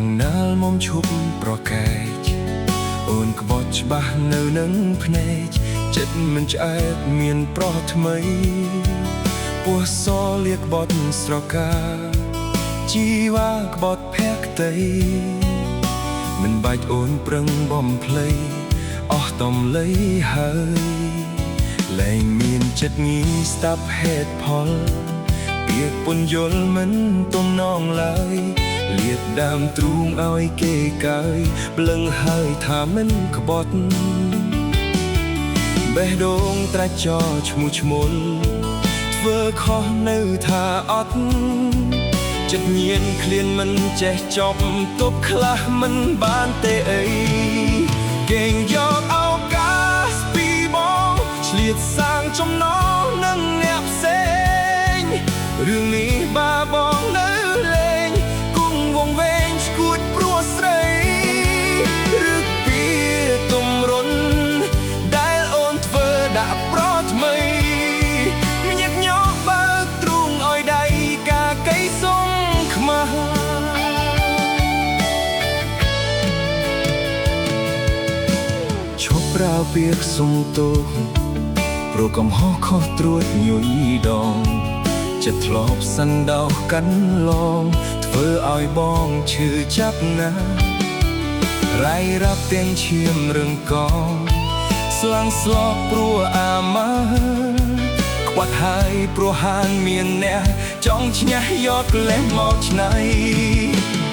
ងណាល់មុំឈប់ប្រកែកអូនក្បត់ច្បាស់នៅនឹងភ្នែកចិត្តមិនឆ្អែតមានប្រោះថ្មីពោះសលាក្បត់ស្រកាជីវ៉ាក្បត់ភក្តីមិនបាច់អូនប្រឹងបំភ្លៃអស់តំលៃហើយលែងមានចិត្តងីស្ដាប់ហេតុផលពាក្យពន្យល់មិនទំនងឡើយលៀបដើមទ្រូងឲ្យគេកើយប្លឹងហើយថាមិនក្បត់បេះដូងត្រាច់ចោឈ្មោះឈ្មោលធ្វើខុសនៅថាអត់ចិត្តញៀនឃ្លានមិនចេះចប់ទប់ខ្លះមិនបានទេអីគេងយកឱកាសពីបងឆ្លៀតសាងចំណងនឹងអ្នកផ្សេងរឿងនេះបាបងនៅលេងគង់វងវែងឈួតព្រោះស្រីឬពីទំរុនដែលអូនធ្វើដាក់ប្រថ្មីញឹកញប់បើទ្រូងឲ្យដៃកាកៃសុំខ្មាស់ឈប់ប្រើពាក្យសុំទោសព្រោះកំហុសខុសត្រួតញយដងចិត្តធ្លាប់សណ្ដោសកាន់ឡងធ្វើឲ្យបងឈឺចាប់ណាស់រ៉ៃរ៉ាប់ទាំងឈាមរឹងកស្លាំងស្លោកព្រោះអាម៉ាខ្វាត់ហើយព្រោះហាងមានអ្នកចង់ឈ្នះយកលេសមកឆ្នៃ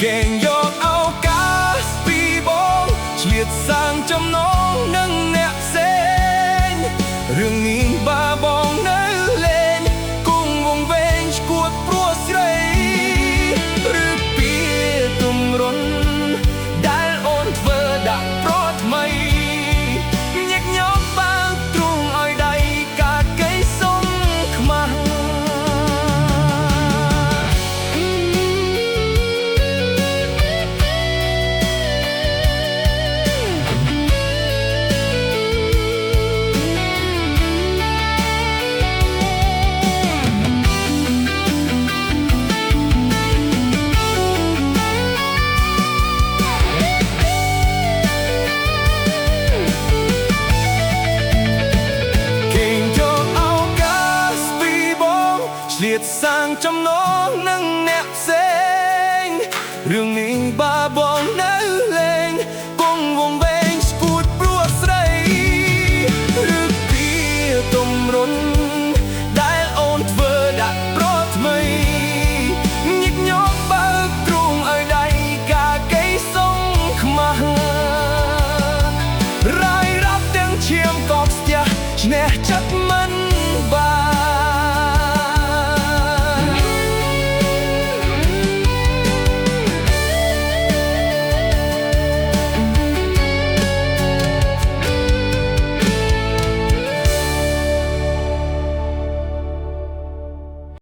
គេងយកឱកាសពីបងឆ្លៀតសាងចំណងនឹងអ្នកផ្សេងរឿងនេះបាបងនៅលេងគង់វងវែងឈួតព្រោះស្រីឬពីទំរុនដែលអូនធ្វើដាក់ប្រថ្មីញឹកញប់បើទ្រូងឲ្យដៃកាកៃសុំខ្មាស់ឆ្លៀតសាងចំណងនឹងអ្នកផ្សេងរឿងនេះ